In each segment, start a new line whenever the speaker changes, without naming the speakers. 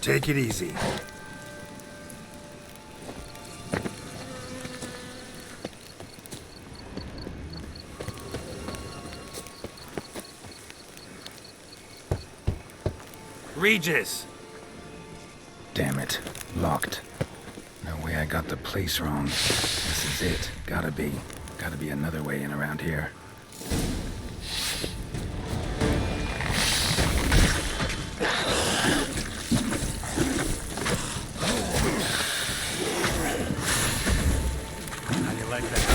Take it easy. Regis!
Damn it. Locked. No way I got the place wrong. This is it. Gotta be. Gotta be another way in around here.
How do you like that?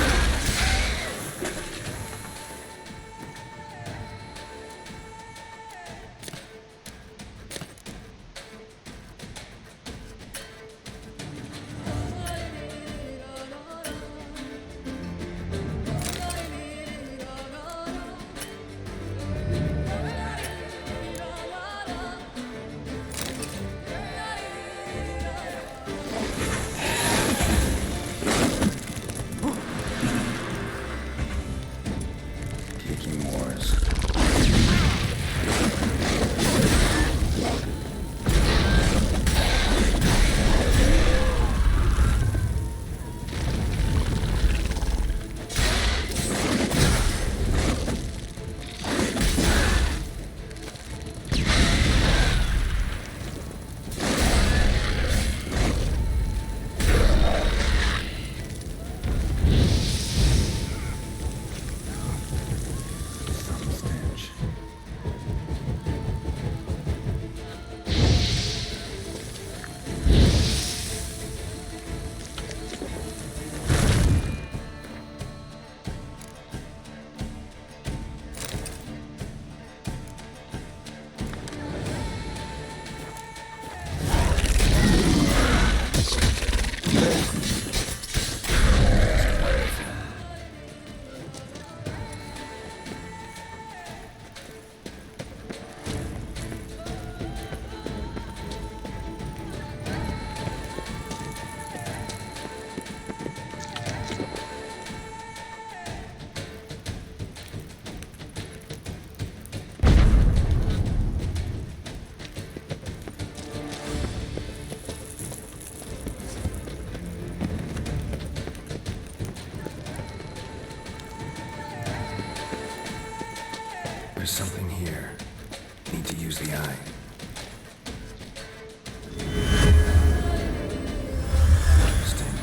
There's something here. Need to use the eye. Interesting.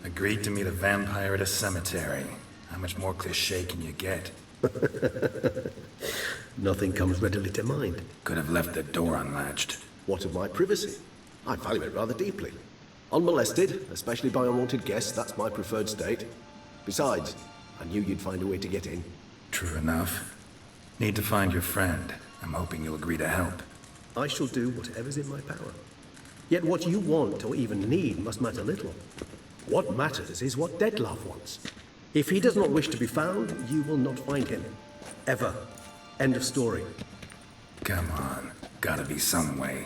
Agreed to meet a vampire at a cemetery. How much more cliché can you get?
Nothing comes readily to mind.
Could have left the door unlatched.
What of my privacy? I value it rather deeply. Unmolested, especially by unwanted guests, that's my preferred state. Besides, I knew you'd find a way to get in.
True enough. Need to find your friend. I'm hoping you'll agree to help.
I shall do whatever's in my power. Yet what you want or even need must matter little. What matters is what Deadlove wants. If he does not wish to be found, you will not find him. Ever. End of story.
Come on. Gotta be some way.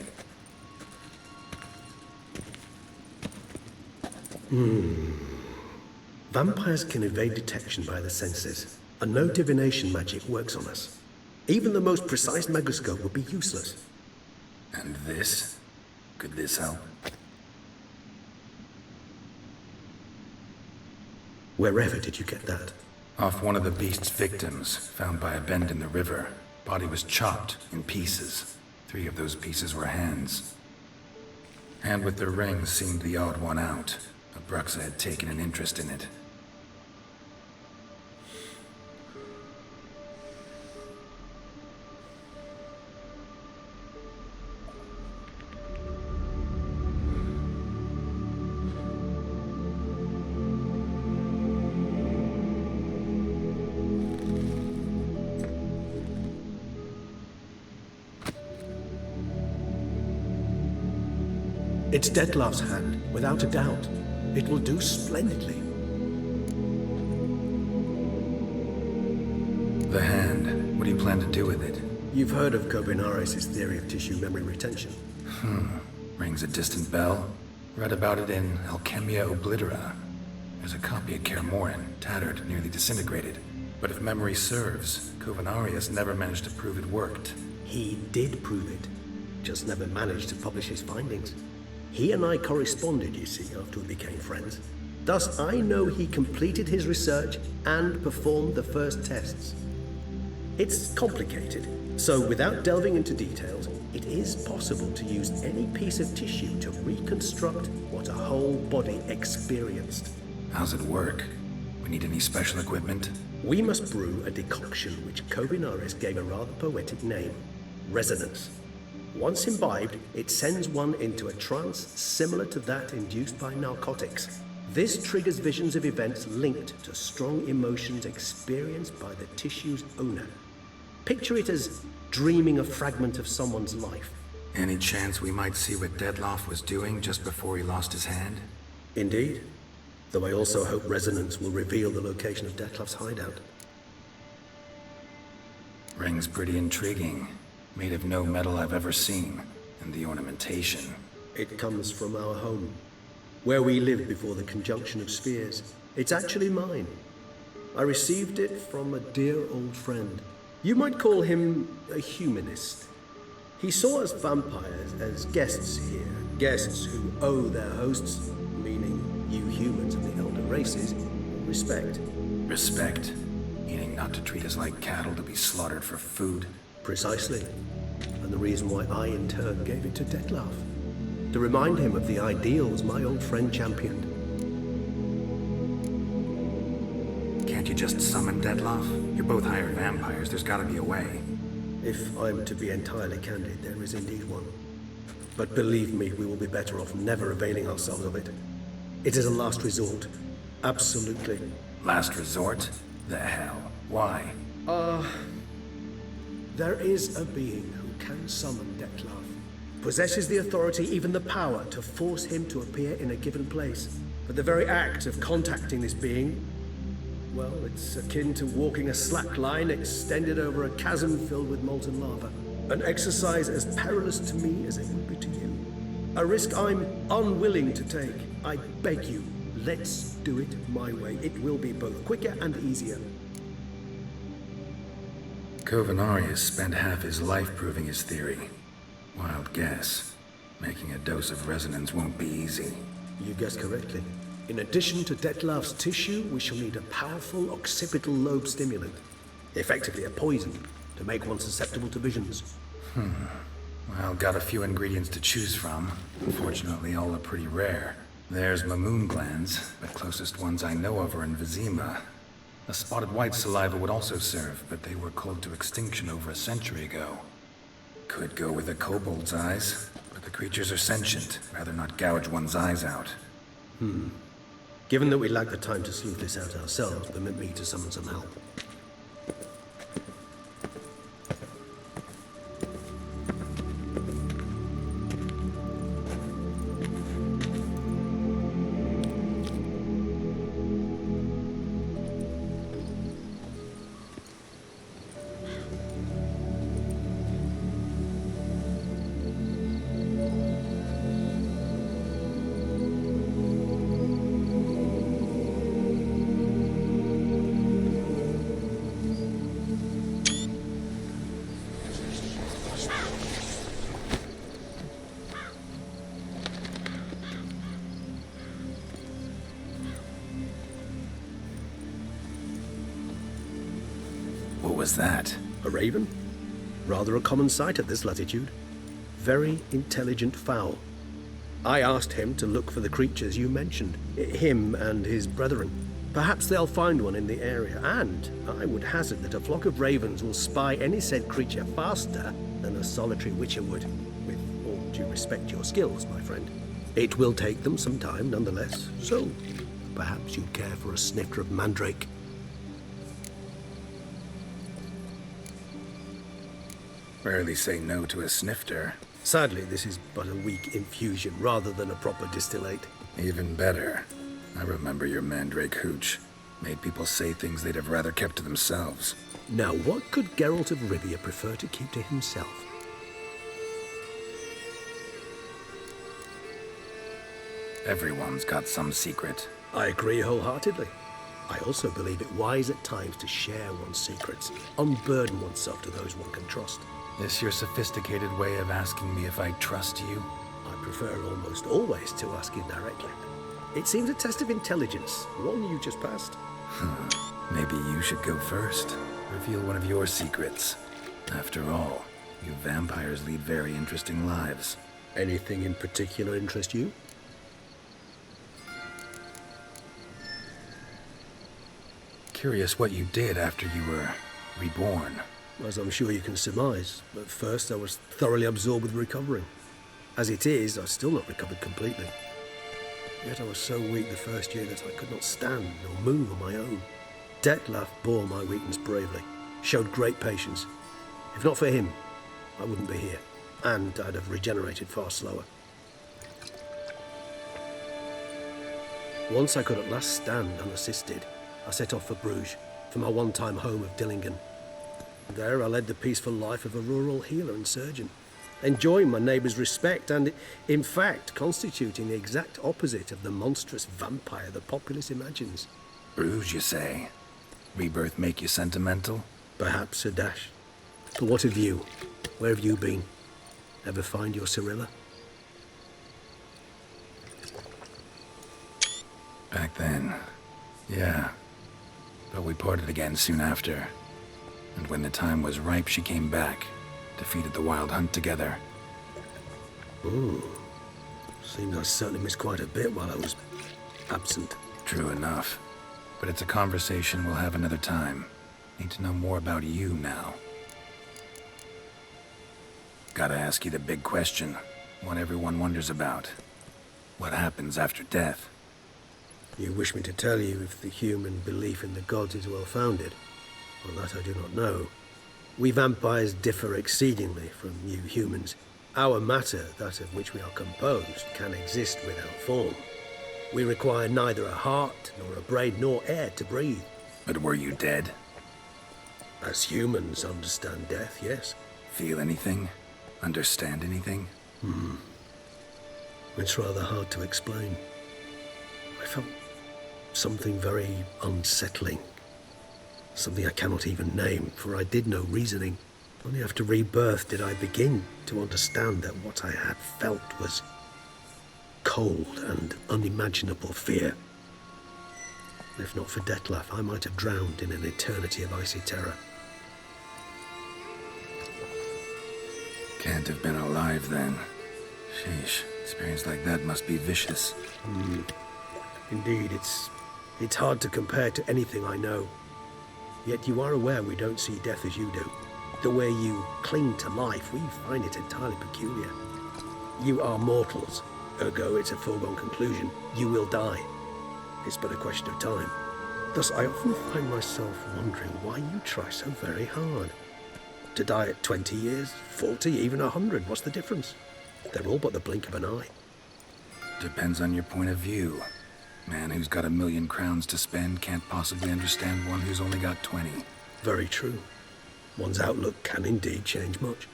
Vampires can evade detection by the senses, and no divination magic works on us. Even the most precise megoscope would be useless.
And this? Could this help?
Wherever did you get that?
Off one of the beast's victims, found by a bend in the river. Body was chopped in pieces. 3 of those pieces were hands. Hand with the ring seemed the odd one out. Abruxa had taken an interest in it.
It's Dettlaff's hand, without a doubt. It will do splendidly.
The hand. What do you plan to do with it?
You've heard of Kovinaris' theory of tissue memory retention.
Rings a distant bell. Read about it in Alchemia Oblitera. There's a copy at Kermorin, tattered, nearly disintegrated. But if memory serves, Kovinaris never managed to prove it worked.
He did prove it, just never managed to publish his findings. He and I corresponded, you see, after we became friends. Thus, I know he completed his research and performed the first tests. It's complicated, so without delving into details, it is possible to use any piece of tissue to reconstruct what a whole body experienced.
How's it work? We need any special equipment?
We must brew a decoction which Kovinaris gave a rather poetic name, resonance. Once imbibed, it sends one into a trance similar to that induced by narcotics. This triggers visions of events linked to strong emotions experienced by the tissue's owner. Picture it as dreaming a fragment of someone's life.
Any chance we might see what Dettlaff was doing just before he lost his hand?
Indeed. Though I also hope resonance will reveal the location of Dettlaff's hideout.
Ring's pretty intriguing. Made of no metal I've ever seen. And the ornamentation.
It comes from our home, where we lived before the conjunction of spheres. It's actually mine. I received it from a dear old friend. You might call him a humanist. He saw us vampires as guests here, guests who owe their hosts, meaning you humans of the elder races, respect.
Respect? Meaning not to treat us like cattle to be slaughtered for food?
Precisely. And the reason why I, in turn, gave it to Dettlaff. To remind him of the ideals my old friend championed.
Can't you just summon Dettlaff? You're both hired vampires. There's gotta be a way.
If I'm to be entirely candid, there is indeed one. But believe me, we will be better off never availing ourselves of it. It is a last resort. Absolutely.
Last resort? The hell? Why?
There is a being who can summon Dettlaff. Possesses the authority, even the power, to force him to appear in a given place. But the very act of contacting this being, well, it's akin to walking a slack line extended over a chasm filled with molten lava. An exercise as perilous to me as it would be to you. A risk I'm unwilling to take. I beg you, let's do it my way. It will be both quicker and easier.
Kovinaris spent half his life proving his theory. Wild guess. Making a dose of resonance won't be easy.
You guessed correctly. In addition to Dettlaff's tissue, we shall need a powerful occipital lobe stimulant. Effectively a poison, to make one susceptible to visions.
Well, got a few ingredients to choose from. Unfortunately, all are pretty rare. There's Mamoon glands, but closest ones I know of are in Vizima. A spotted white saliva would also serve, but they were cold to extinction over a century ago. Could go with a kobold's eyes, but the creatures are sentient. Rather not gouge one's eyes out.
Given that we lack the time to sleuth this out ourselves, permit me to summon some help.
What was that?
A raven? Rather a common sight at this latitude. Very intelligent fowl. I asked him to look for the creatures you mentioned, him and his brethren. Perhaps they'll find one in the area, and I would hazard that a flock of ravens will spy any said creature faster than a solitary witcher would. With all due respect to your skills, my friend. It will take them some time, nonetheless, so perhaps you'd care for a snifter of mandrake.
Rarely say no to a snifter.
Sadly, this is but a weak infusion rather than a proper distillate.
Even better. I remember your mandrake hooch. Made people say things they'd have rather kept to themselves.
Now, what could Geralt of Rivia prefer to keep to himself?
Everyone's got some secret.
I agree wholeheartedly. I also believe it wise at times to share one's secrets, unburden oneself to those one can trust.
This your sophisticated way of asking me if I trust you?
I prefer almost always to ask indirectly. It seems a test of intelligence, one you just passed.
Maybe you should go first. Reveal one of your secrets. After all, you vampires lead very interesting lives.
Anything in particular interest you?
Curious what you did after you were reborn.
As I'm sure you can surmise, at first I was thoroughly absorbed with recovering. As it is, I've still not recovered completely. Yet I was so weak the first year that I could not stand or move on my own. Detlef bore my weakness bravely, showed great patience. If not for him, I wouldn't be here, and I'd have regenerated far slower. Once I could at last stand unassisted, I set off for Bruges, for my one-time home of Dillingen. There I led the peaceful life of a rural healer and surgeon, enjoying my neighbours' respect and, in fact, constituting the exact opposite of the monstrous vampire the populace imagines.
Bruges, you say? Rebirth make you sentimental?
Perhaps a dash. But what of you? Where have you been? Ever find your Cyrilla?
Back then, yeah. But we parted again soon after. And when the time was ripe, she came back. Defeated the Wild Hunt together.
Ooh. Seems I certainly missed quite a bit while I was absent.
True enough. But it's a conversation we'll have another time. Need to know more about you now. Gotta ask you the big question. One everyone wonders about. What happens after death?
You wish me to tell you if the human belief in the gods is well founded? Well, that I do not know. We vampires differ exceedingly from you humans. Our matter, that of which we are composed, can exist without form. We require neither a heart, nor a brain, nor air to breathe.
But were you dead?
As humans understand death, yes.
Feel anything? Understand anything?
It's rather hard to explain. I felt something very unsettling. Something I cannot even name, for I did no reasoning. Only after rebirth did I begin to understand that what I had felt was cold and unimaginable fear. If not for Detlef, I might have drowned in an eternity of icy terror.
Can't have been alive then. Sheesh, experience like that must be vicious.
Indeed, it's hard to compare to anything I know. Yet you are aware we don't see death as you do. The way you cling to life, we find it entirely peculiar. You are mortals, ergo it's a foregone conclusion. You will die. It's but a question of time. Thus, I often find myself wondering why you try so very hard. To die at 20 years, 40, even 100, what's the difference? They're all but the blink of an eye.
Depends on your point of view. Man who's got 1,000,000 crowns to spend can't possibly understand one who's only got 20.
Very true. One's outlook can indeed change much.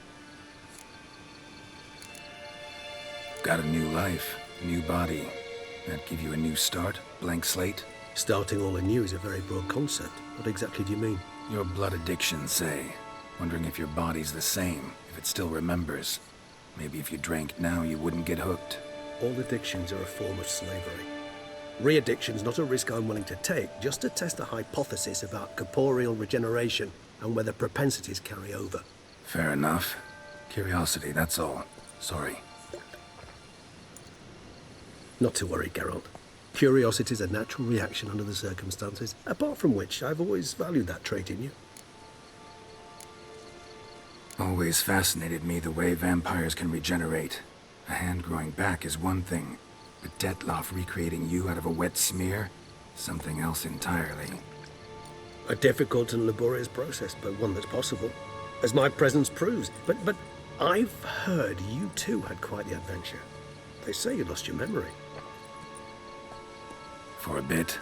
Got a new life, new body. That give you a new start, blank slate?
Starting all anew is a very broad concept. What exactly do you mean?
Your blood addiction, say. Wondering if your body's the same, if it still remembers. Maybe if you drank now, you wouldn't get hooked.
All addictions are a form of slavery. Re-addiction's not a risk I'm willing to take, just to test a hypothesis about corporeal regeneration and whether propensities carry over.
Fair enough. Curiosity, that's all. Sorry.
Not to worry, Geralt. Curiosity is a natural reaction under the circumstances, apart from which I've always valued that trait in you.
Always fascinated me the way vampires can regenerate. A hand growing back is one thing, but Detlef recreating you out of a wet smear? Something else entirely.
A difficult and laborious process, but one that's possible, as my presence proves. But I've heard you too had quite the adventure. They say you lost your memory.
For a bit,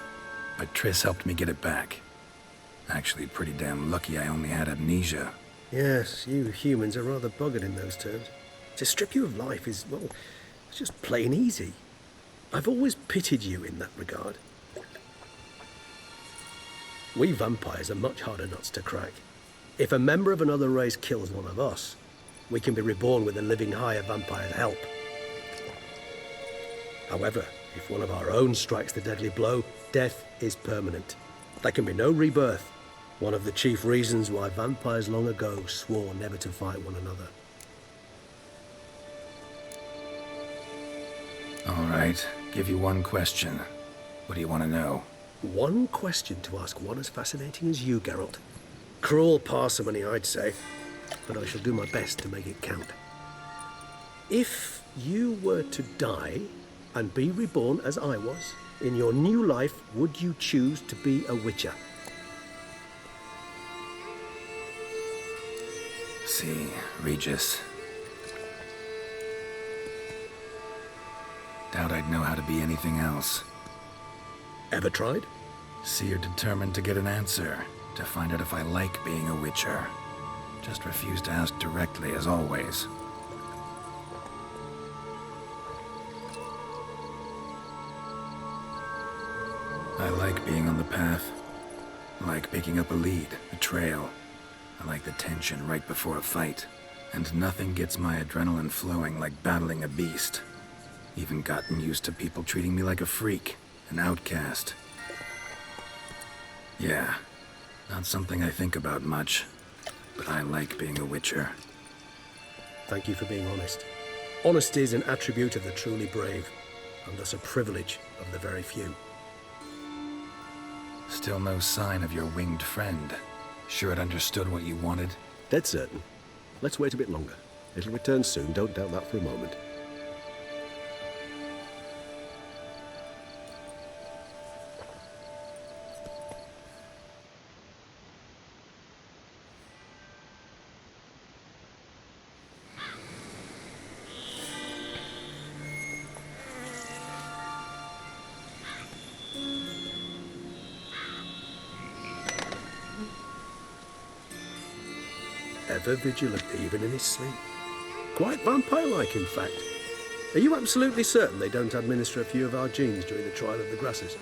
but Triss helped me get it back. Actually, pretty damn lucky I only had amnesia.
Yes, you humans are rather buggered in those terms. To strip you of life is, well, it's just plain easy. I've always pitied you in that regard. We vampires are much harder nuts to crack. If a member of another race kills one of us, we can be reborn with a living higher vampire's help. However, if one of our own strikes the deadly blow, death is permanent. There can be no rebirth. One of the chief reasons why vampires long ago swore never to fight one another.
All right, give you one question. What do you want to know?
One question to ask one as fascinating as you, Geralt. Cruel parsimony, I'd say, but I shall do my best to make it count. If you were to die and be reborn as I was, in your new life, would you choose to be a witcher?
See, Regis. Doubt I'd know how to be anything else.
Ever tried?
See, you're determined to get an answer, to find out if I like being a witcher. Just refuse to ask directly, as always. I like being on the path. I like picking up a lead, a trail. I like the tension right before a fight. And nothing gets my adrenaline flowing like battling a beast. Even gotten used to people treating me like a freak, an outcast. Yeah, not something I think about much, but I like being a witcher.
Thank you for being honest. Honesty is an attribute of the truly brave, and thus a privilege of the very few.
Still no sign of your winged friend. Sure it understood what you wanted?
Dead certain. Let's wait a bit longer. It'll return soon, don't doubt that for a moment. Ever vigilant, even in his sleep. Quite vampire-like, in fact. Are you absolutely certain they don't administer a few of our genes during the trial of the grasses?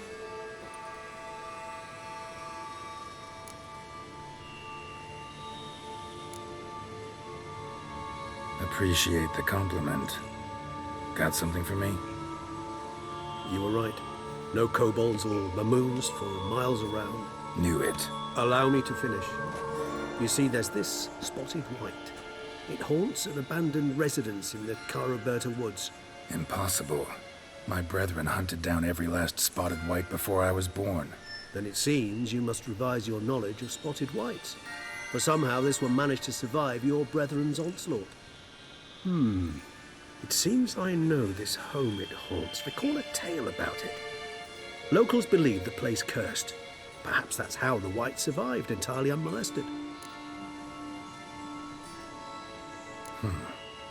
Appreciate the compliment. Got something for me?
You were right. No kobolds or mamoons for miles around.
Knew it.
Allow me to finish. You see, there's this spotted white. It haunts an abandoned residence in the Caraberta woods.
Impossible. My brethren hunted down every last spotted white before I was born.
Then it seems you must revise your knowledge of spotted whites. For somehow this one managed to survive your brethren's onslaught. It seems I know this home it haunts. Recall a tale about it. Locals believe the place cursed. Perhaps that's how the white survived entirely unmolested.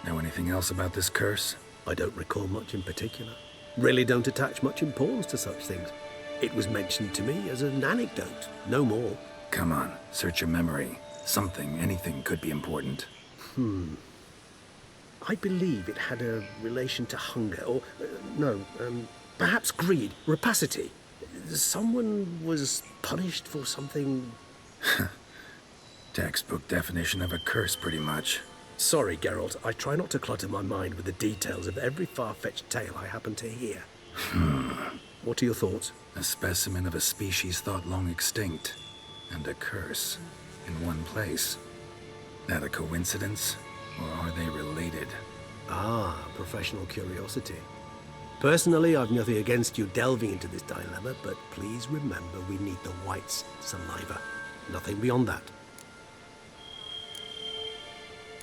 Know anything else about this curse?
I don't recall much in particular. Really don't attach much importance to such things. It was mentioned to me as an anecdote, no more.
Come on, search your memory. Something, anything could be important.
I believe it had a relation to hunger, or, perhaps greed, rapacity. Someone was punished for something.
Textbook definition of a curse, pretty much.
Sorry, Geralt, I try not to clutter my mind with the details of every far-fetched tale I happen to hear. What are your thoughts?
A specimen of a species thought long extinct, and a curse in one place. That a coincidence, or are they related?
Ah, professional curiosity. Personally, I've nothing against you delving into this dilemma, but please remember we need the white's saliva. Nothing beyond that.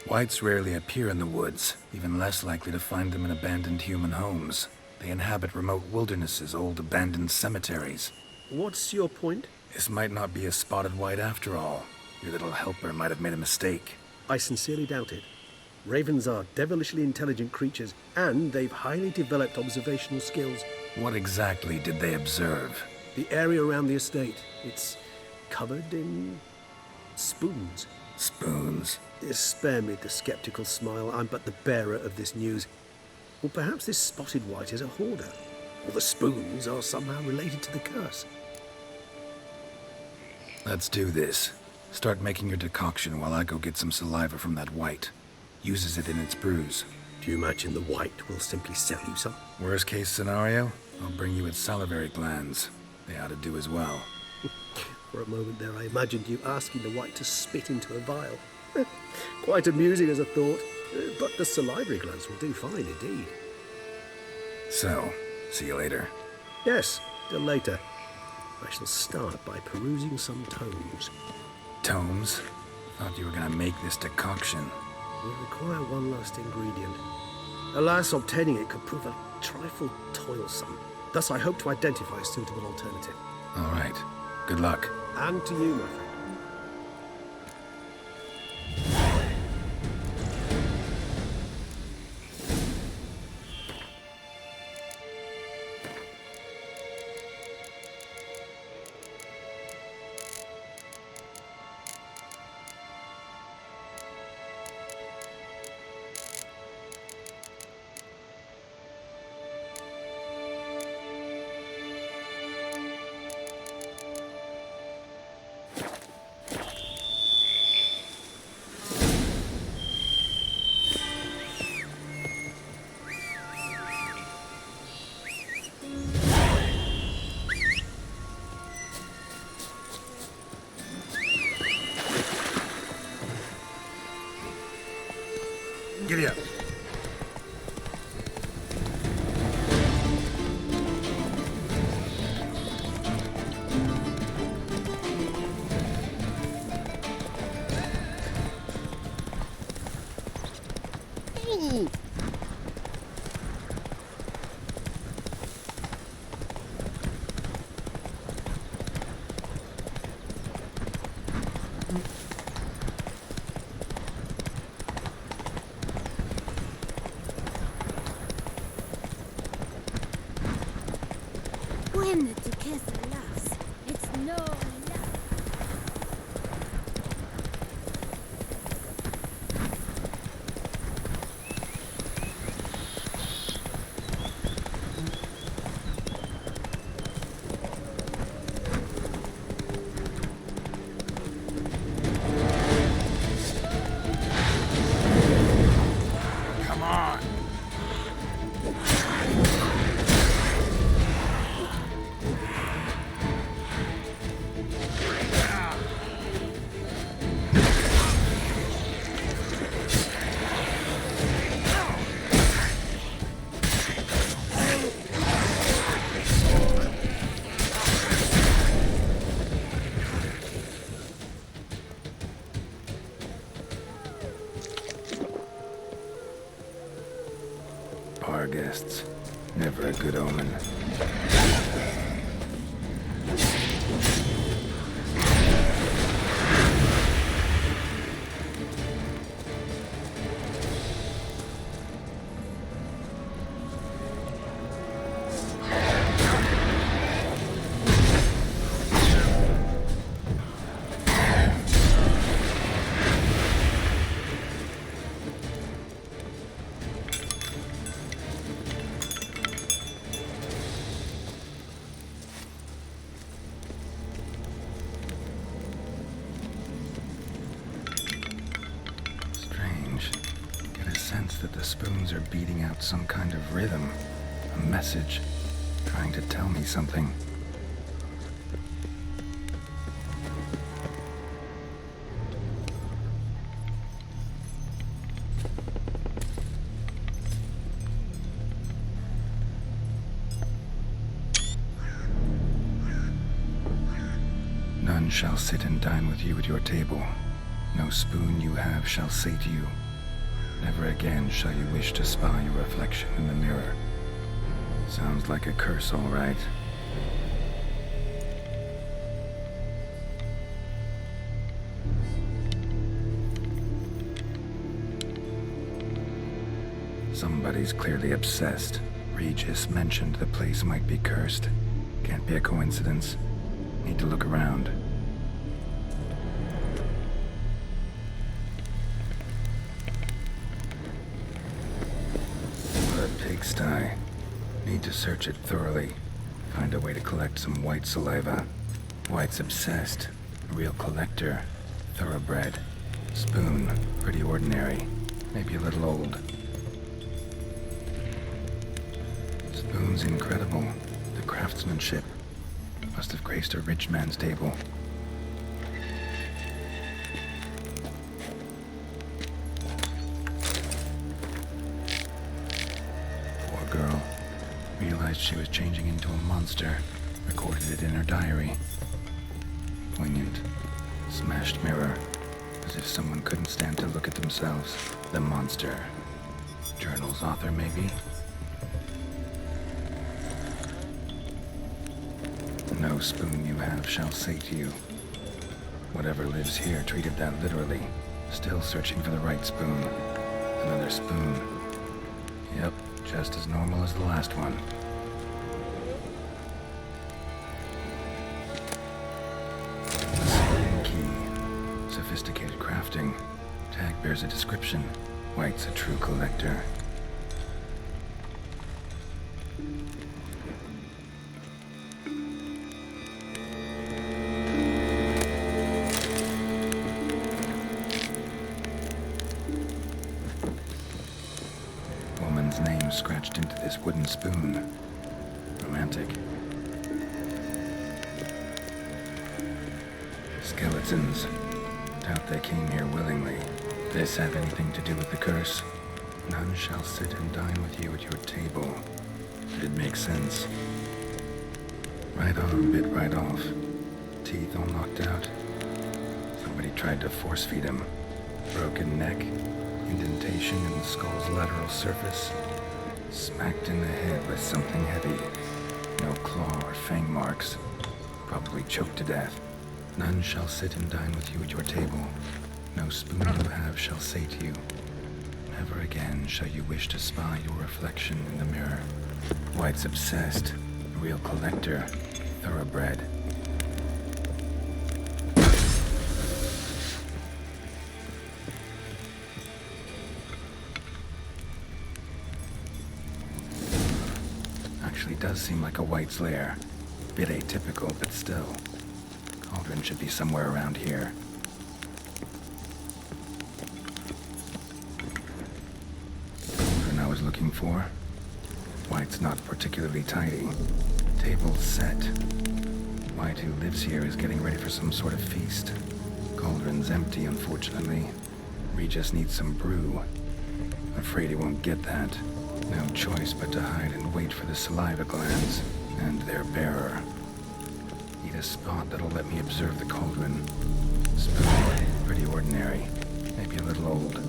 Whites rarely appear in the woods, even less likely to find them in abandoned human homes. They inhabit remote wildernesses, old abandoned cemeteries.
What's your point?
This might not be a spotted white after all. Your little helper might have made a mistake.
I sincerely doubt it. Ravens are devilishly intelligent creatures, and they've highly developed observational skills.
What exactly did they observe?
The area around the estate, it's covered in spoons.
Spoons?
Spare me the skeptical smile. I'm but the bearer of this news. Or perhaps this spotted white is a hoarder. Or the spoons are somehow related to the curse.
Let's do this. Start making your decoction while I go get some saliva from that white. Uses it in its brews.
Do you imagine the white will simply sell you some?
Worst case scenario, I'll bring you its salivary glands. They ought to do as well.
For a moment there, I imagined you asking the white to spit into a vial. Quite amusing as a thought, but the salivary glands will do fine indeed.
So, see you later.
Yes, till later. I shall start by perusing some tomes.
Tomes? Thought you were gonna make this decoction.
We require one last ingredient. Alas, obtaining it could prove a trifle toilsome. Thus, I hope to identify a suitable alternative.
All right. Good luck.
And to you, my friend.
Giddy up.
When the ducado laughs, it's no laugh.
Come on.
Bar guests. Never a good omen. That the spoons are beating out some kind of rhythm, a message, trying to tell me something. None shall sit and dine with you at your table. No spoon you have shall say to you, never again shall you wish to spy your reflection in the mirror. Sounds like a curse, all right. Somebody's clearly obsessed. Regis mentioned the place might be cursed. Can't be a coincidence. Need to look around. What a pigsty. Need to search it thoroughly. Find a way to collect some white saliva. White's obsessed. A real collector. Thoroughbred. Spoon. Pretty ordinary. Maybe a little old. Spoon's incredible. The craftsmanship. Must have graced a rich man's table. Poor girl. Realized she was changing into a monster. Recorded it in her diary. Poignant. Smashed mirror. As if someone couldn't stand to look at themselves. The monster. Journal's author, maybe? No spoon you have shall say to you. Whatever lives here treated that literally. Still searching for the right spoon. Another spoon. Yep, just as normal as the last one. Key. Sophisticated crafting. Tag bears a description. White's a true collector. Woman's name scratched into this wooden spoon. Romantic. Skeletons. Doubt they came here willingly. This have anything to do with the curse? None shall sit and dine with you at your table. It makes sense. Right on, bit right off. Teeth all knocked out. Somebody tried to force feed him. Broken neck. Indentation in the skull's lateral surface. Smacked in the head with something heavy. No claw or fang marks. Probably choked to death. None shall sit and dine with you at your table. No spoon you have shall say to you, never again shall you wish to spy your reflection in the mirror. White's obsessed. A real collector. Thoroughbred. Actually does seem like a White's lair. Bit atypical, but still. Cauldron should be somewhere around here. Cauldron I was looking for. White's not particularly tidy. Table's set. White, who lives here, is getting ready for some sort of feast. Cauldron's empty, unfortunately. Regis needs some brew. Afraid he won't get that. No choice but to hide and wait for the saliva glands and their bearer. Need a spot that'll let me observe the cauldron. Spoon, pretty ordinary. Maybe a little old.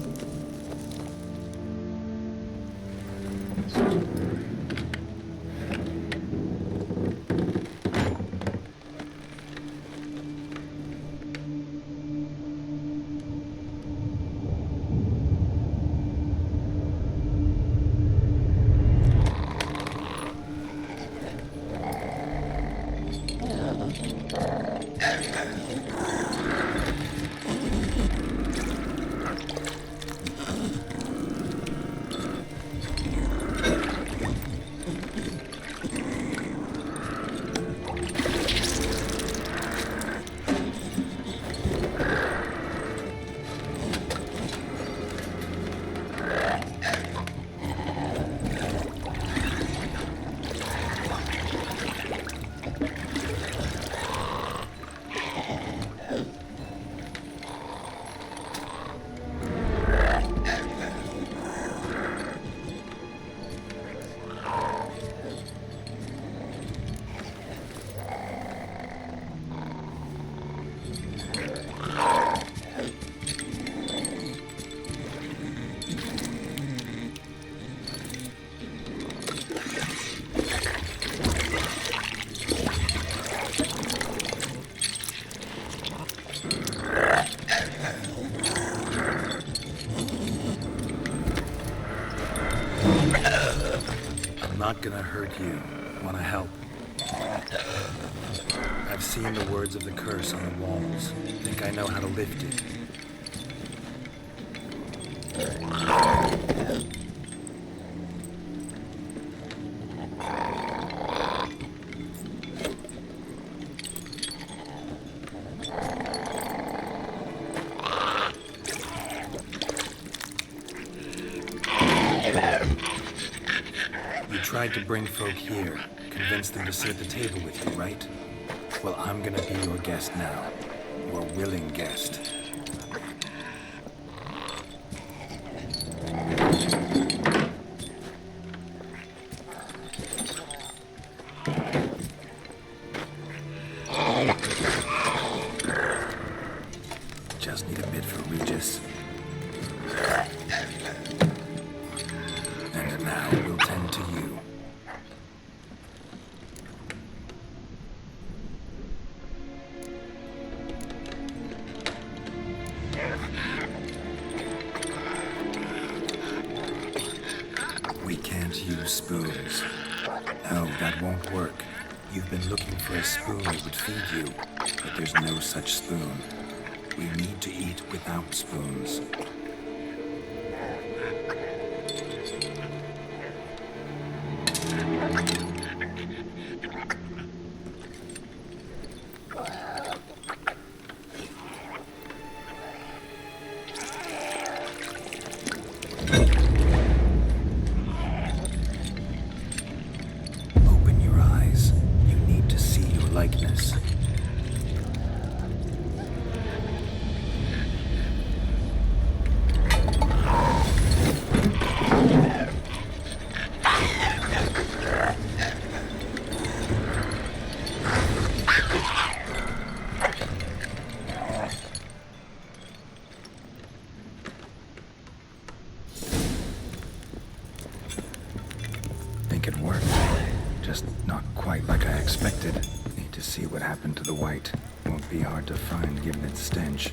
not gonna hurt you. Wanna help? I've seen the words of the curse on the walls. Think I know how to lift it. You tried to bring folk here, convince them to sit at the table with you, right? Well, I'm gonna be your guest now. Your willing guest. Just need a bit for Regis. And now we'll tend to you. We can't use spoons. No, that won't work. You've been looking for a spoon that would feed you, but there's no such spoon. We need to eat without spoons. Open your eyes. You need to see your likeness. Think it worked. Just not quite like I expected. Need to see what happened to the white. Won't be hard to find given its stench.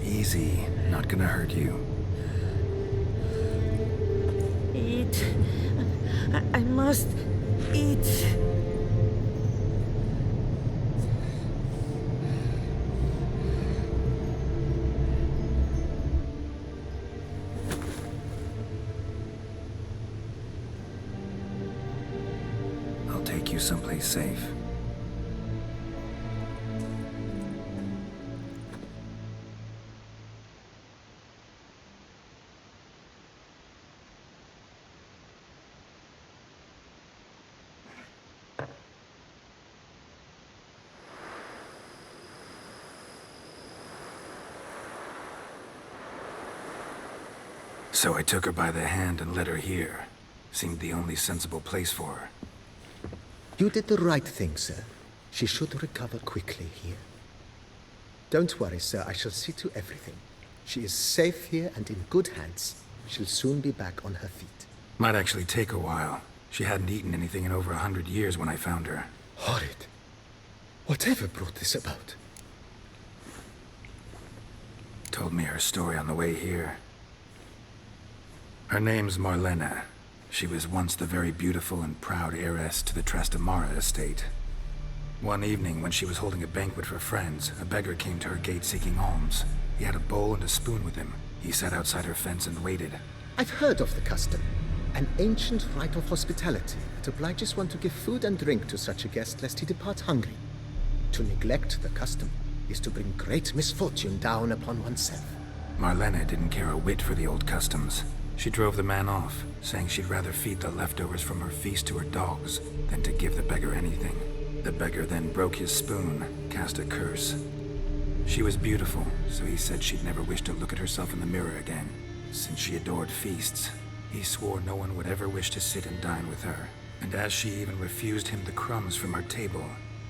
Easy. Not gonna hurt you.
Eat. I must eat.
I'll take you someplace safe. So I took her by the hand and led her here. Seemed the only sensible place for her.
You did the right thing, sir. She should recover quickly here. Don't worry, sir. I shall see to everything. She is safe here and in good hands. She'll soon be back on her feet.
Might actually take a while. She hadn't eaten anything in over 100 years when I found her.
Horrid. Whatever brought this about?
Told me her story on the way here. Her name's Marlena. She was once the very beautiful and proud heiress to the Trastamara estate. One evening, when she was holding a banquet for friends, a beggar came to her gate seeking alms. He had a bowl and a spoon with him. He sat outside her fence and waited.
I've heard of the custom. An ancient rite of hospitality that obliges one to give food and drink to such a guest lest he depart hungry. To neglect the custom is to bring great misfortune down upon oneself.
Marlena didn't care a whit for the old customs. She drove the man off, saying she'd rather feed the leftovers from her feast to her dogs than to give the beggar anything. The beggar then broke his spoon, cast a curse. She was beautiful, so he said she'd never wish to look at herself in the mirror again. Since she adored feasts, he swore no one would ever wish to sit and dine with her. And as she even refused him the crumbs from her table,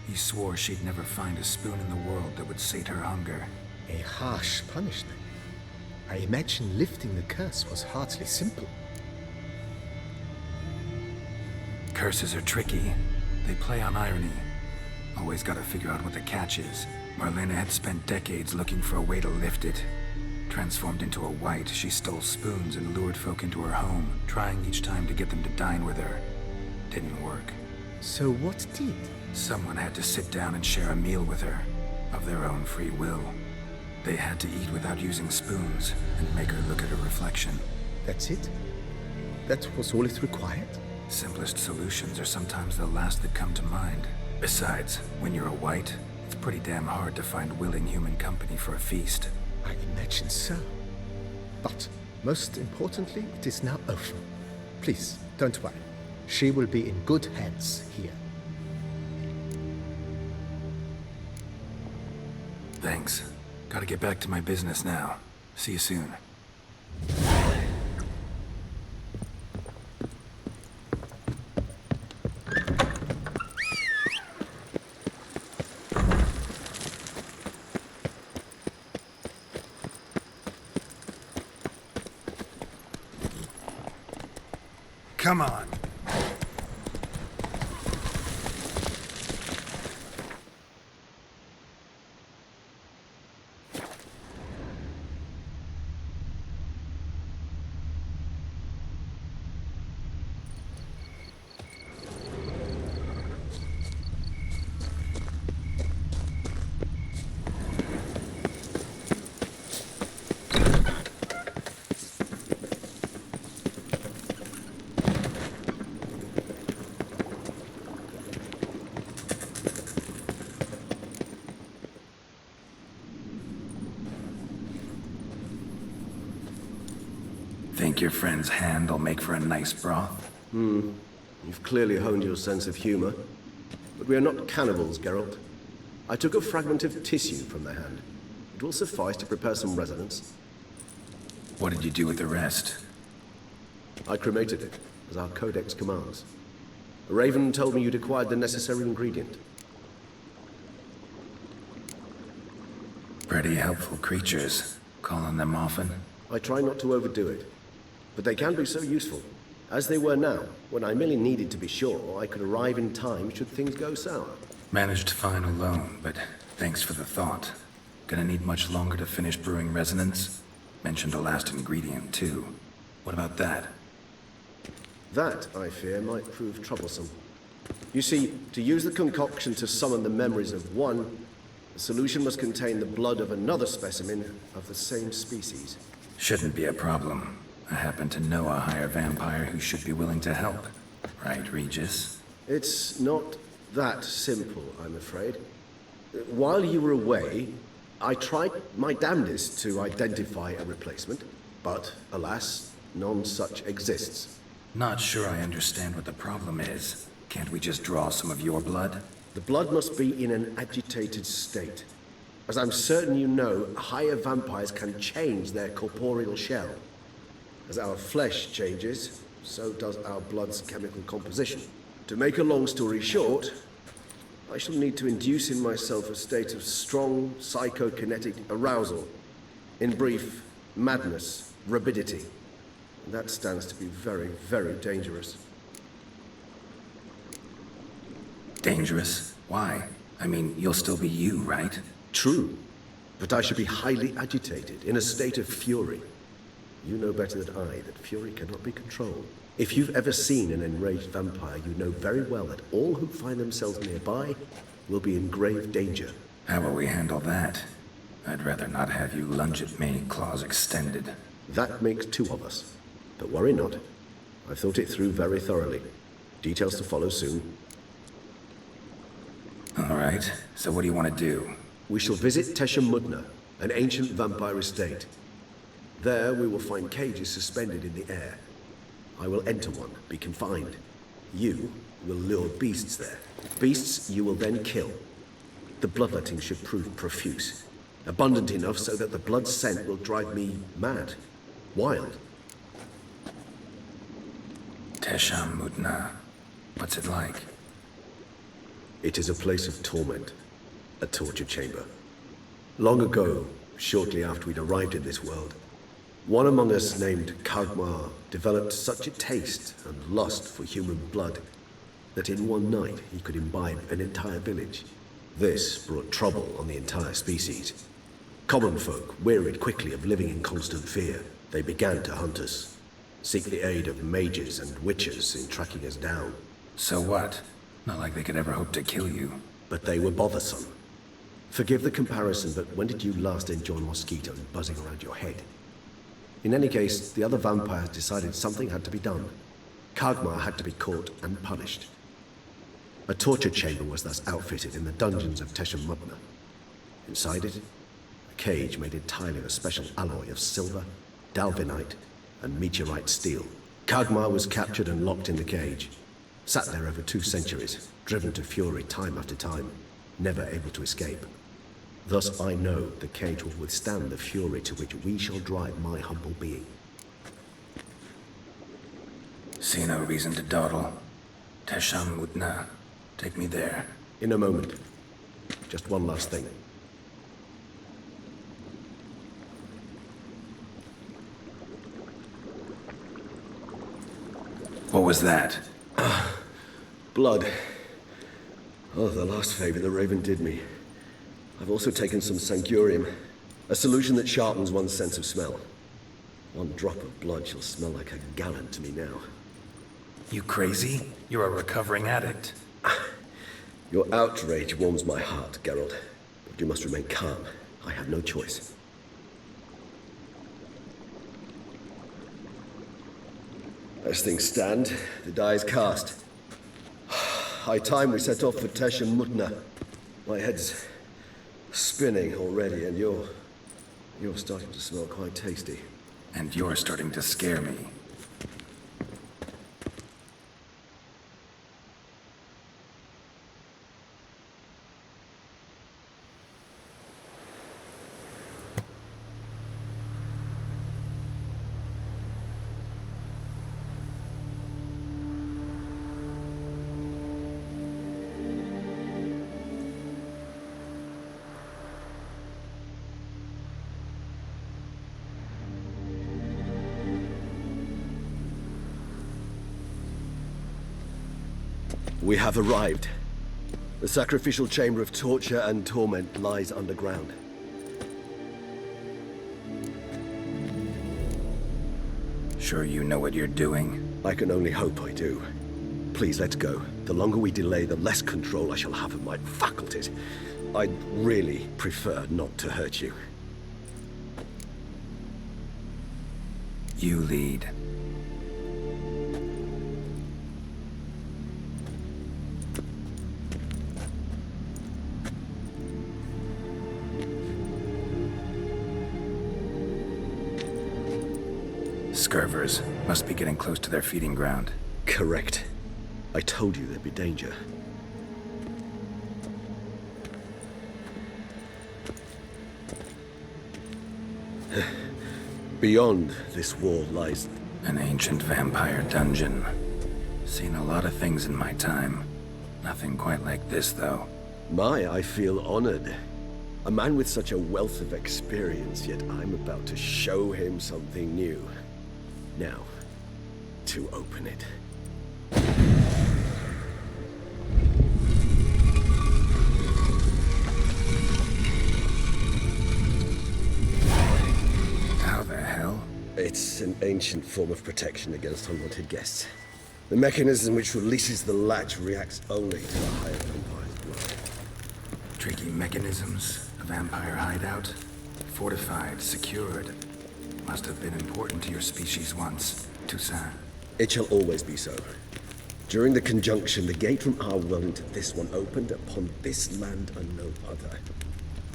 he swore she'd never find a spoon in the world that would sate her hunger.
A harsh punishment. I imagine lifting the curse was hardly simple.
Curses are tricky. They play on irony. Always gotta figure out what the catch is. Marlena had spent decades looking for a way to lift it. Transformed into a wight, she stole spoons and lured folk into her home, trying each time to get them to dine with her. Didn't work.
So what did?
Someone had to sit down and share a meal with her, of their own free will. They had to eat without using spoons, and make her look at her reflection.
That's it? That was all it required?
Simplest solutions are sometimes the last that come to mind. Besides, when you're a wight, it's pretty damn hard to find willing human company for a feast.
I imagine so. But, most importantly, it is now over. Please, don't worry. She will be in good hands here.
Thanks. Gotta get back to my business now. See you soon. Come on. Think your friend's hand will make for a nice broth?
You've clearly honed your sense of humor. But we are not cannibals, Geralt. I took a fragment of tissue from their hand. It will suffice to prepare some resonance.
What did you do with the rest?
I cremated it, as our codex commands. A raven told me you'd acquired the necessary ingredient.
Pretty helpful creatures. Call on them often?
I try not to overdo it. But they can be so useful, as they were now, when I merely needed to be sure I could arrive in time should things go sour.
Managed fine alone, but thanks for the thought. Gonna need much longer to finish brewing resonance? Mentioned a last ingredient, too. What about that?
That, I fear, might prove troublesome. You see, to use the concoction to summon the memories of one, the solution must contain the blood of another specimen of the same species.
Shouldn't be a problem. I happen to know a higher vampire who should be willing to help. Right, Regis?
It's not that simple, I'm afraid. While you were away, I tried my damnedest to identify a replacement, but alas, none such exists.
Not sure I understand what the problem is. Can't we just draw some of your blood?
The blood must be in an agitated state. As I'm certain you know, higher vampires can change their corporeal shell. As our flesh changes, so does our blood's chemical composition. To make a long story short, I shall need to induce in myself a state of strong psychokinetic arousal. In brief, madness, rabidity. And that stands to be very, very dangerous.
Dangerous? Why? I mean, you'll still be you, right?
True, but I should be highly agitated, in a state of fury. You know better than I that fury cannot be controlled. If you've ever seen an enraged vampire, you know very well that all who find themselves nearby will be in grave danger.
How will we handle that? I'd rather not have you lunge at me, claws extended.
That makes two of us. But worry not. I've thought it through very thoroughly. Details to follow soon.
All right, so what do you want to do?
We shall visit Teşemmüdna, an ancient vampire estate. There we will find cages suspended in the air. I will enter one, be confined. You will lure beasts there. Beasts you will then kill. The bloodletting should prove profuse. Abundant enough so that the blood scent will drive me mad. Wild.
Teşemmüdna. What's it like?
It is a place of torment. A torture chamber. Long ago, shortly after we'd arrived in this world, one among us named Kagmar developed such a taste and lust for human blood that in one night he could imbibe an entire village. This brought trouble on the entire species. Common folk wearied quickly of living in constant fear. They began to hunt us, seek the aid of mages and witches in tracking us down.
So what? Not like they could ever hope to kill you.
But they were bothersome. Forgive the comparison, but when did you last enjoy mosquitoes buzzing around your head? In any case, the other vampires decided something had to be done. Kagmar had to be caught and punished. A torture chamber was thus outfitted in the dungeons of Teşemmüdna. Inside it, a cage made entirely of a special alloy of silver, dalvinite, and meteorite steel. Kagmar was captured and locked in the cage. Sat there over 2 centuries, driven to fury time after time, never able to escape. Thus I know the cage will withstand the fury to which we shall drive my humble being.
See no reason to dawdle. Teşemmüdna. Take me there.
In a moment. Just one last thing.
What was that?
Blood. Oh, the last favor the Raven did me. I've also taken some Sancurium, a solution that sharpens one's sense of smell. One drop of blood shall smell like a gallon to me now.
You crazy? You're a recovering addict.
Your outrage warms my heart, Geralt. But you must remain calm. I have no choice. As things stand, the die is cast. High time we set off for Teşemmüdna. My head's spinning already, and you're starting to smell quite tasty.
And you're starting to scare me.
We have arrived. The sacrificial chamber of torture and torment lies underground.
Sure you know what you're doing?
I can only hope I do. Please, let's go. The longer we delay, the less control I shall have of my faculties. I'd really prefer not to hurt you.
You lead. Scurvers must be getting close to their feeding ground.
Correct. I told you there'd be danger. Beyond this wall lies...
An ancient vampire dungeon. Seen a lot of things in my time. Nothing quite like this, though.
I feel honored. A man with such a wealth of experience, yet I'm about to show him something new. Now, to open it.
How the hell?
It's an ancient form of protection against unwanted guests. The mechanism which releases the latch reacts only to a higher vampire's blood.
Tricky mechanisms, a vampire hideout, fortified, secured. Must have been important to your species once, Toussaint.
It shall always be so. During the conjunction, the gate from our world into this one opened upon this land and no other.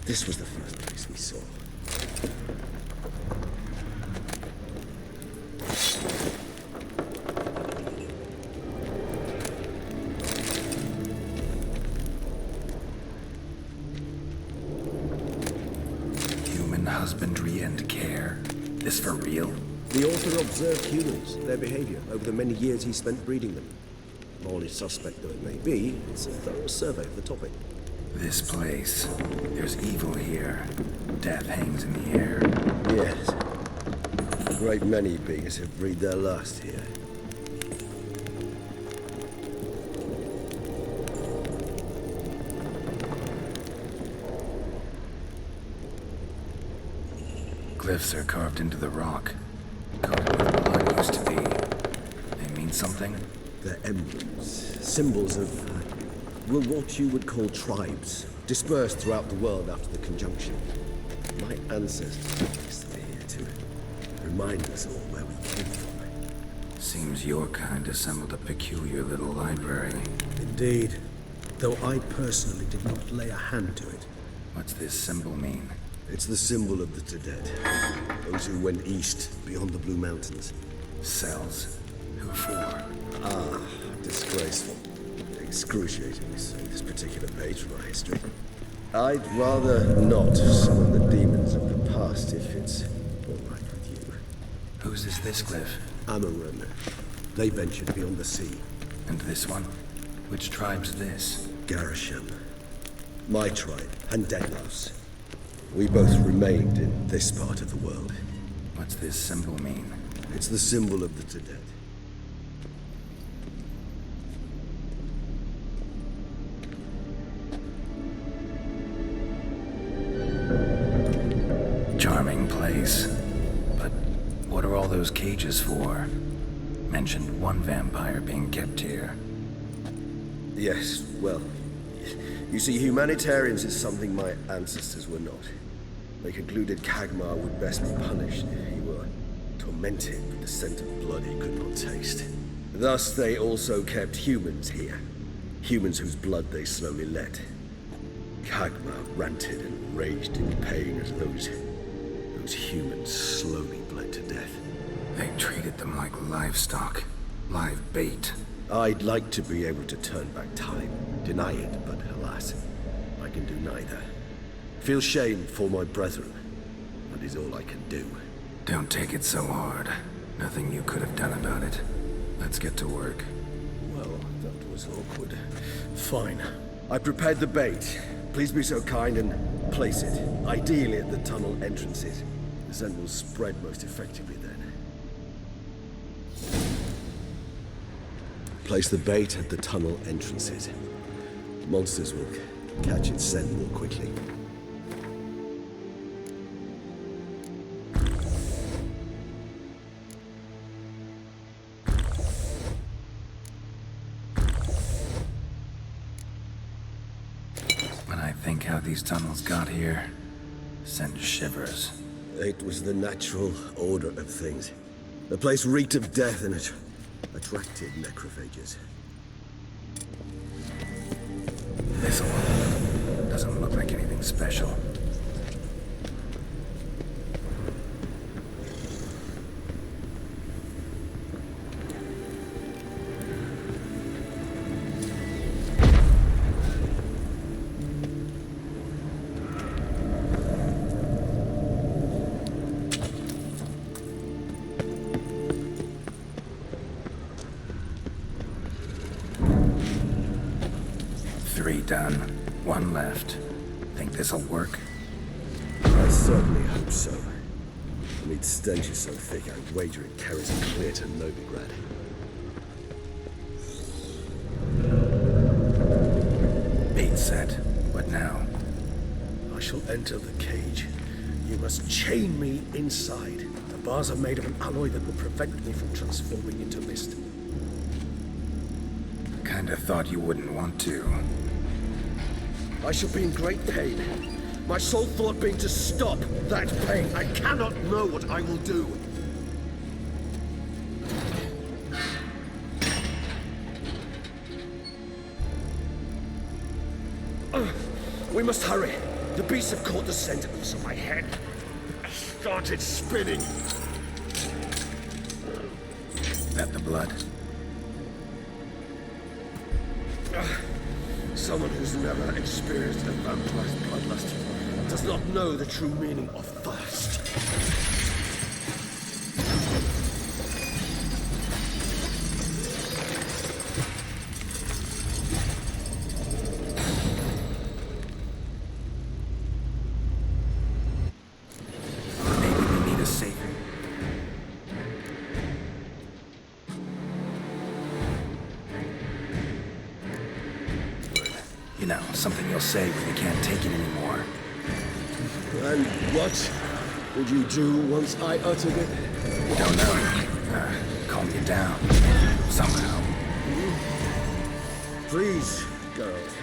This was the first place we saw.
Husbandry and care. This for real?
The author observed humans, their behavior, over the many years he spent breeding them. Morally suspect though it may be, it's a thorough survey of the topic.
This place. There's evil here. Death hangs in the air.
Yes. A great many beings have breathed their last here.
Glyphs are carved into the rock. Coated with blood used to be. They mean something?
They're emblems, symbols of, what you would call tribes, dispersed throughout the world after the conjunction. My ancestors placed them here to remind us all where we came from.
Seems your kind assembled a peculiar little library.
Indeed, though I personally did not lay a hand to it.
What's this symbol mean?
It's the symbol of the Toussaint, those who went east beyond the Blue Mountains.
Cells. Who for?
Disgraceful. Excruciatingly so, this particular page from our history. I'd rather not summon the demons of the past if it's all right with you.
Whose is this glyph?
Amaran. They ventured beyond the sea.
And this one? Which tribe's this?
Garisham. My tribe, and Deadlouse. We both remained in this part of the world.
What's this symbol mean?
It's the symbol of the Toussaint.
Charming place. But what are all those cages for? Mentioned one vampire being kept here.
Yes, well, you see, humanitarians is something my ancestors were not. They concluded Kagmar would best be punished if he were tormented with the scent of blood he could not taste. Thus, they also kept humans here. Humans whose blood they slowly let. Kagmar ranted and raged in pain as those humans slowly bled to death.
They treated them like livestock. Live bait.
I'd like to be able to turn back time, deny it, but alas, I can do neither. Feel shame for my brethren. That is all I can do.
Don't take it so hard. Nothing you could have done about it. Let's get to work.
Well, that was awkward. Fine. I prepared the bait. Please be so kind and place it, ideally at the tunnel entrances. The scent will spread most effectively then. Place the bait at the tunnel entrances. Monsters will catch its scent more quickly.
When I think how these tunnels got here, send shivers.
It was the natural order of things. The place reeked of death and it attracted necrophages.
This one doesn't look like anything special. Done.
One left. Think this'll work?
I certainly hope so. I mean, stench is so thick, I'd wager it carries it clear to Novigrad.
Bait set. What now?
I shall enter the cage. You must chain me inside. The bars are made of an alloy that will prevent me from transforming into mist.
Kinda thought you wouldn't want to.
I shall be in great pain. My sole thought being to stop that pain. I cannot know what I will do. We must hurry. The beasts have caught the scent of my head. I started spinning.
That the blood?
Someone who's never experienced a vampire's bloodlust does not know the true meaning of thirst.
Maybe we need a savior. You know, something you'll say when you can't take it anymore.
And what would you do once I uttered it?
Don't know. Calm you down. Somehow.
Please, Geralt.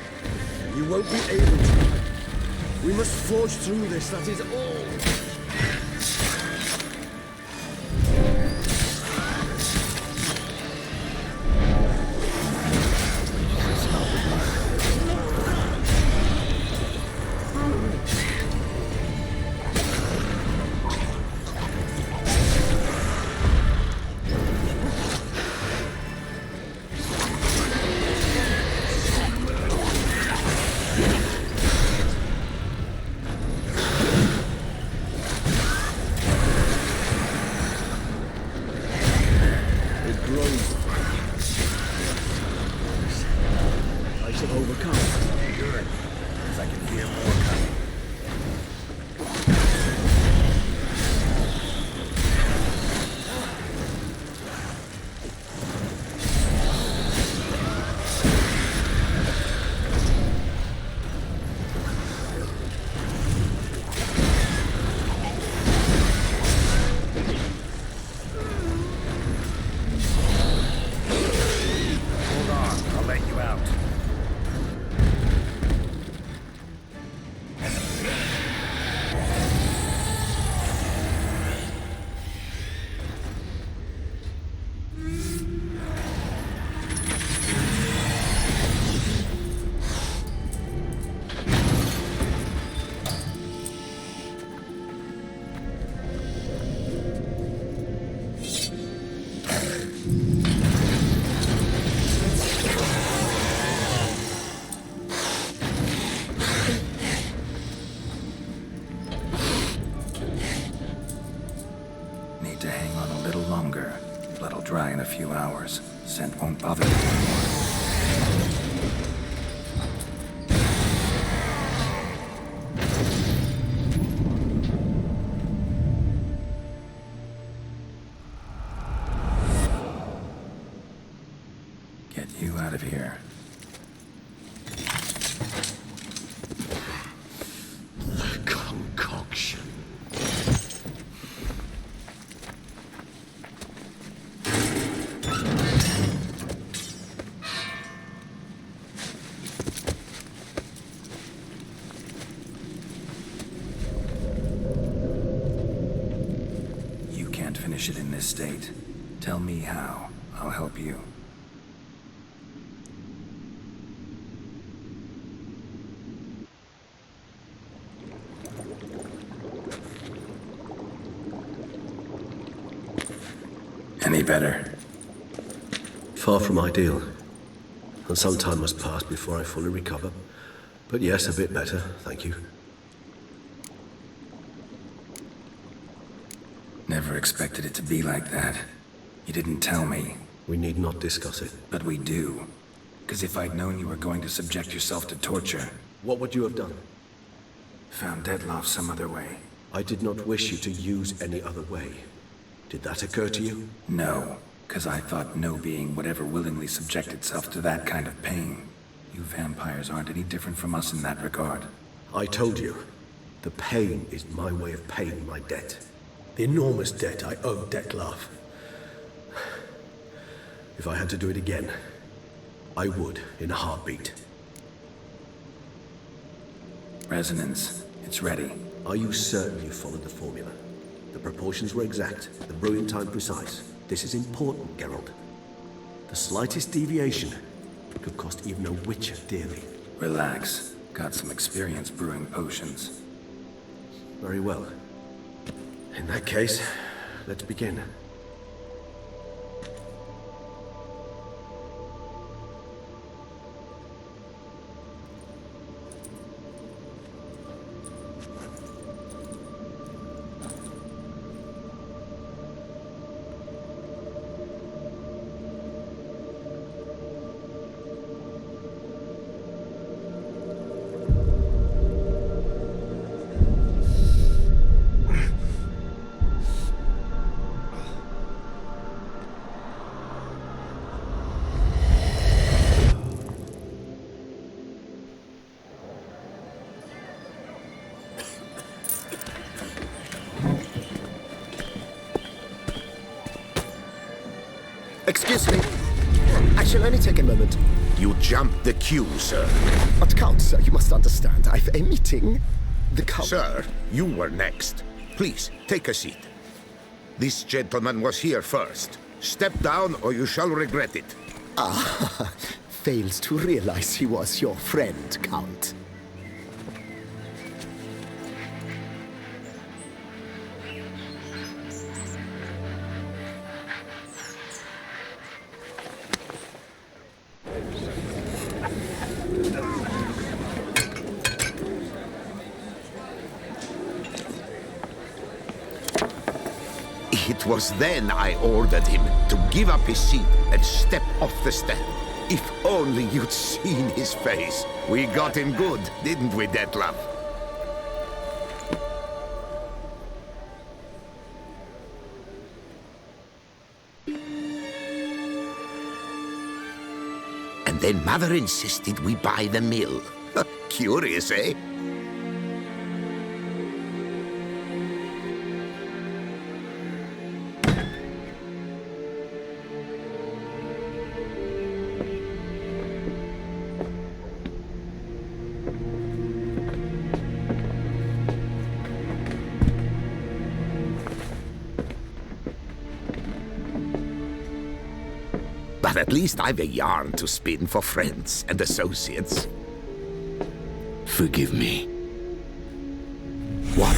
You won't be able to. We must forge through this, that is all.
Dry in a few hours. Scent won't bother me anymore. Get you out of here.
The concoction.
Finish it in this state. Tell me how. I'll help you. Any better?
Far from ideal. And some time must pass before I fully recover. But yes, a bit better, thank you.
Never expected it to be like that. You didn't tell me.
We need not discuss it.
But we do. Because if I'd known you were going to subject yourself to torture,
What would you have done?
Found Dettlaff some other way.
I did not wish you to use any other way. Did that occur to you?
No, because I thought no being would ever willingly subject itself to that kind of pain. You vampires aren't any different from us in that regard.
I told you, the pain is my way of paying my debt. The enormous debt I owe Dettlaff. If I had to do it again, I would in a heartbeat.
Resonance, it's ready.
Are you certain you followed the formula? The proportions were exact, the brewing time precise. This is important, Geralt. The slightest deviation could cost even a witcher dearly.
Relax. Got some experience brewing potions.
Very well. In that case, let's begin.
Excuse me. I shall only take a moment.
You jumped the queue, sir.
But Count, sir, you must understand. I've a meeting. The Count...
Sir, you were next. Please, take a seat. This gentleman was here first. Step down or you shall regret it.
Ah, fails to realize he was your friend, Count.
It was then I ordered him to give up his seat and step off the stand. If only you'd seen his face. We got him good, didn't we, Dettlaff? And then Mother insisted we buy the mill. Curious, eh? But at least I've a yarn to spin for friends and associates.
Forgive me.
What?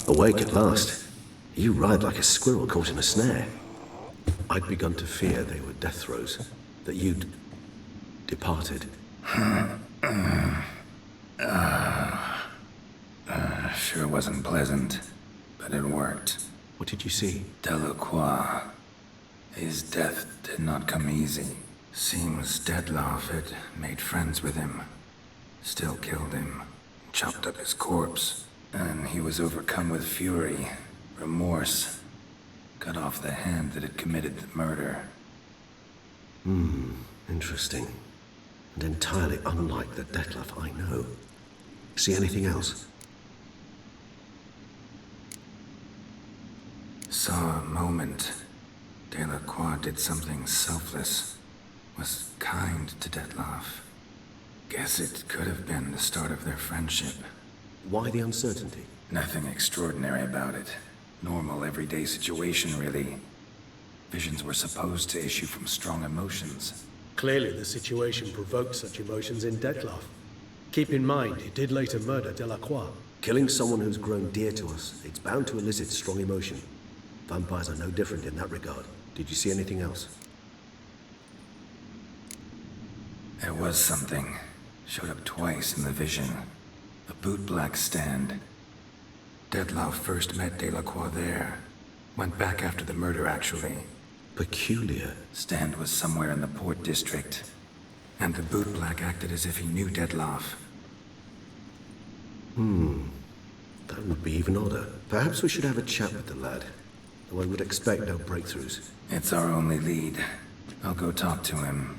Awake at last. You ride like a squirrel caught in a snare. I'd begun to fear they were death throes, that you'd departed.
Sure wasn't pleasant, but it worked.
What did you see?
Delacroix. His death did not come easy. Seems Dettlaff had made friends with him. Still killed him. Chopped up his corpse. And he was overcome with fury, remorse. Cut off the hand that had committed the murder.
Interesting. And entirely unlike the Dettlaff I know. See anything else?
Saw a moment. Delacroix did something selfless. Was kind to Detloff. Guess it could have been the start of their friendship.
Why the uncertainty?
Nothing extraordinary about it. Normal, everyday situation, really. Visions were supposed to issue from strong emotions.
Clearly the situation provoked such emotions in Detloff. Keep in mind, he did later murder Delacroix. Killing someone who's grown dear to us, it's bound to elicit strong emotion. Vampires are no different in that regard. Did you see anything else?
There was something. Showed up twice in the vision. A bootblack stand.
Detloff first met Delacroix there. Went back after the murder, actually.
Peculiar.
Stand was somewhere in the Port District.
And the bootblack acted as if he knew Detloff.
That would be even odder. Perhaps we should have a chat with the lad. Though I would expect no breakthroughs.
It's our only lead. I'll go talk to him.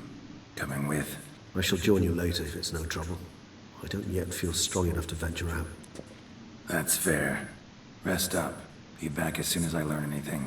Coming with.
I shall join you later if it's no trouble. I don't yet feel strong enough to venture out.
That's fair. Rest up. Be back as soon as I learn anything.